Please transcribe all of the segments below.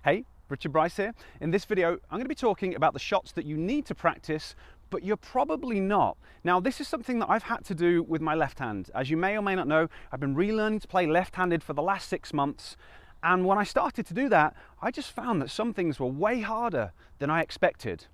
Hey, Richard Bryce here. In this video, I'm going to be talking about the shots that you need to practice, but you're probably not. Now, this is something that I've had to do with my left hand. As you may or may not know, I've been relearning to play left-handed for the last 6 months. And when I started to do that, I just found that some things were way harder than I expected.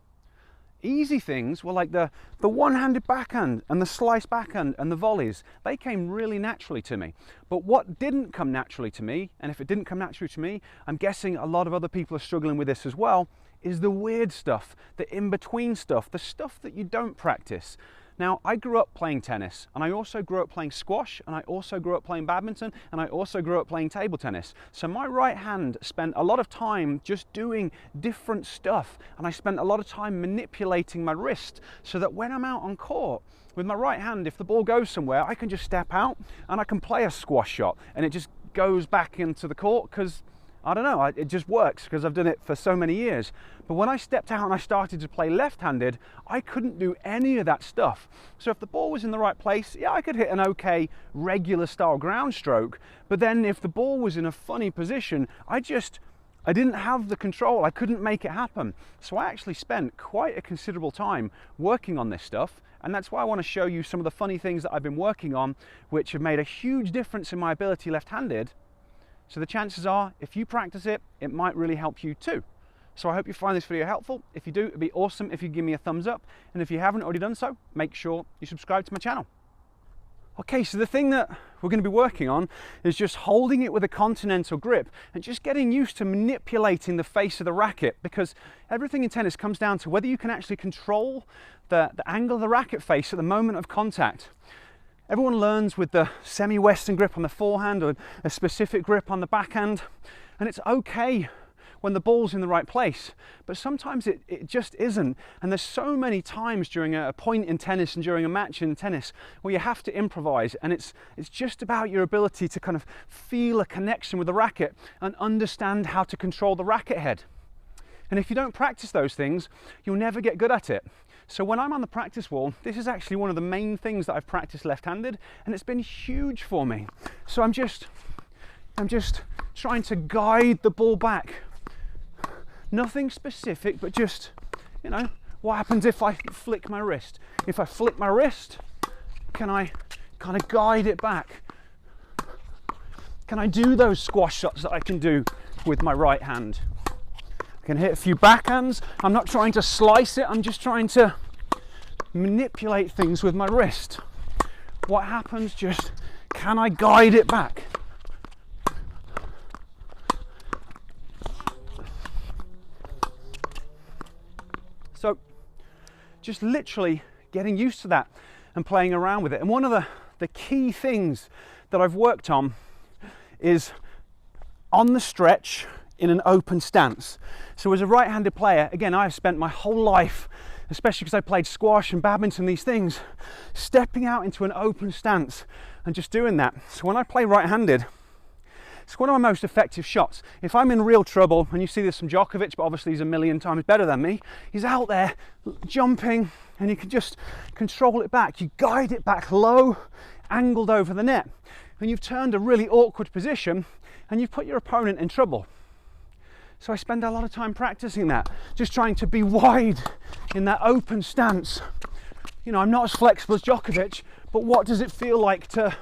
Easy things were like the one-handed backhand and the slice backhand and the volleys. They came really naturally to me. But what didn't come naturally to me, and if it didn't come naturally to me, I'm guessing a lot of other people are struggling with this as well, is the weird stuff, the in-between stuff, the stuff that you don't practice. Now, I grew up playing tennis, and I also grew up playing squash, and I also grew up playing badminton, and I also grew up playing table tennis. So my right hand spent a lot of time just doing different stuff, and I spent a lot of time manipulating my wrist so that when I'm out on court with my right hand, if the ball goes somewhere, I can just step out and I can play a squash shot, and it just goes back into the court because I don't know, it just works because I've done it for so many years. But when I stepped out and I started to play left-handed, I couldn't do any of that stuff. So if the ball was in the right place, yeah, I could hit an okay regular style ground stroke. But then if the ball was in a funny position, I didn't have the control. I couldn't make it happen. So I actually spent quite a considerable time working on this stuff. And that's why I want to show you some of the funny things that I've been working on, which have made a huge difference in my ability left-handed. So the chances are, if you practice it, it might really help you too. So I hope you find this video helpful. If you do, it'd be awesome if you give me a thumbs up. And if you haven't already done so, make sure you subscribe to my channel. Okay, so the thing that we're going to be working on is just holding it with a continental grip and just getting used to manipulating the face of the racket, because everything in tennis comes down to whether you can actually control the angle of the racket face at the moment of contact. Everyone learns with the semi-western grip on the forehand or a specific grip on the backhand, and it's okay when the ball's in the right place, but sometimes it just isn't. And there's so many times during a point in tennis and during a match in tennis where you have to improvise, and it's just about your ability to kind of feel a connection with the racket and understand how to control the racket head. And if you don't practice those things, you'll never get good at it. So when I'm on the practice wall, this is actually one of the main things that I've practiced left-handed, and it's been huge for me. So I'm just trying to guide the ball back. Nothing specific, but just, you know, what happens if I flick my wrist? If I flick my wrist, can I kind of guide it back? Can I do those squash shots that I can do with my right hand? I can hit a few backhands. I'm not trying to slice it, I'm just trying to manipulate things with my wrist. What happens? Just, can I guide it back? So just literally getting used to that and playing around with it. And one of the key things that I've worked on is on the stretch in an open stance. So as a right-handed player, again, I've spent my whole life, especially because I played squash and badminton, these things, stepping out into an open stance and just doing that. So when I play right-handed, it's one of my most effective shots. If I'm in real trouble, and you see this from Djokovic, but obviously he's a million times better than me, he's out there jumping and you can just control it back. You guide it back low, angled over the net, and you've turned a really awkward position and you've put your opponent in trouble. So I spend a lot of time practicing that, just trying to be wide in that open stance. You know, I'm not as flexible as Djokovic, but what does it feel like to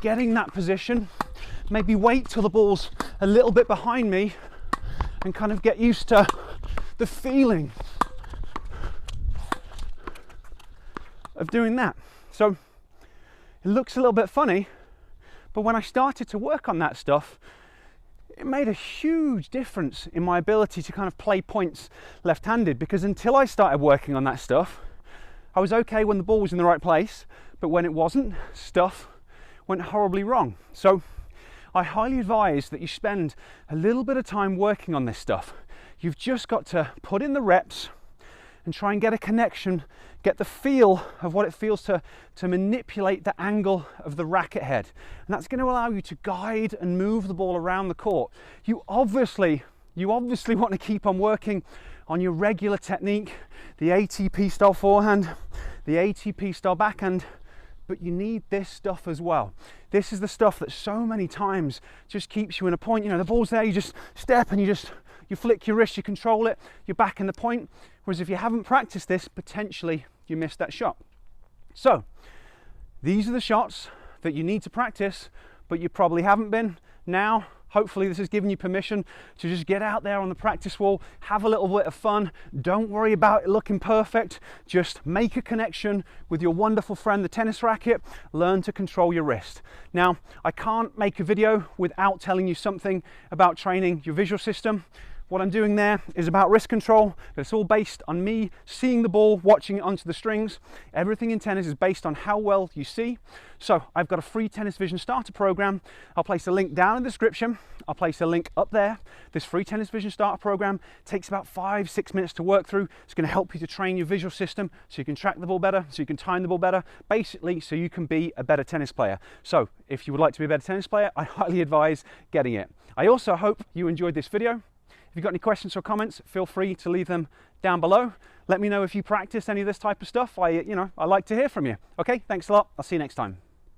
get in that position? Maybe wait till the ball's a little bit behind me and kind of get used to the feeling of doing that. So it looks a little bit funny, but when I started to work on that stuff, it made a huge difference in my ability to kind of play points left-handed, because until I started working on that stuff, I was okay when the ball was in the right place, but when it wasn't, stuff went horribly wrong. So I highly advise that you spend a little bit of time working on this stuff. You've just got to put in the reps and try and get a connection, get the feel of what it feels to manipulate the angle of the racket head. And that's going to allow you to guide and move the ball around the court. You obviously want to keep on working on your regular technique, the ATP style forehand, the ATP style backhand, but you need this stuff as well. This is the stuff that so many times just keeps you in a point. You know, the ball's there, you just step and you you flick your wrist, you control it, you're back in the point. Whereas if you haven't practiced this, potentially you missed that shot. So these are the shots that you need to practice, but you probably haven't been. Now, hopefully this has given you permission to just get out there on the practice wall, have a little bit of fun. Don't worry about it looking perfect. Just make a connection with your wonderful friend, the tennis racket. Learn to control your wrist. Now, I can't make a video without telling you something about training your visual system. What I'm doing there is about wrist control, but it's all based on me seeing the ball, watching it onto the strings. Everything in tennis is based on how well you see. So I've got a free tennis vision starter program. I'll place a link down in the description. I'll place a link up there. This free tennis vision starter program takes about 5-6 minutes to work through. It's going to help you to train your visual system so you can track the ball better, so you can time the ball better, basically so you can be a better tennis player. So if you would like to be a better tennis player, I highly advise getting it. I also hope you enjoyed this video. If you've got any questions or comments, feel free to leave them down below. Let me know if you practice any of this type of stuff. I like to hear from you. Okay, thanks a lot. I'll see you next time.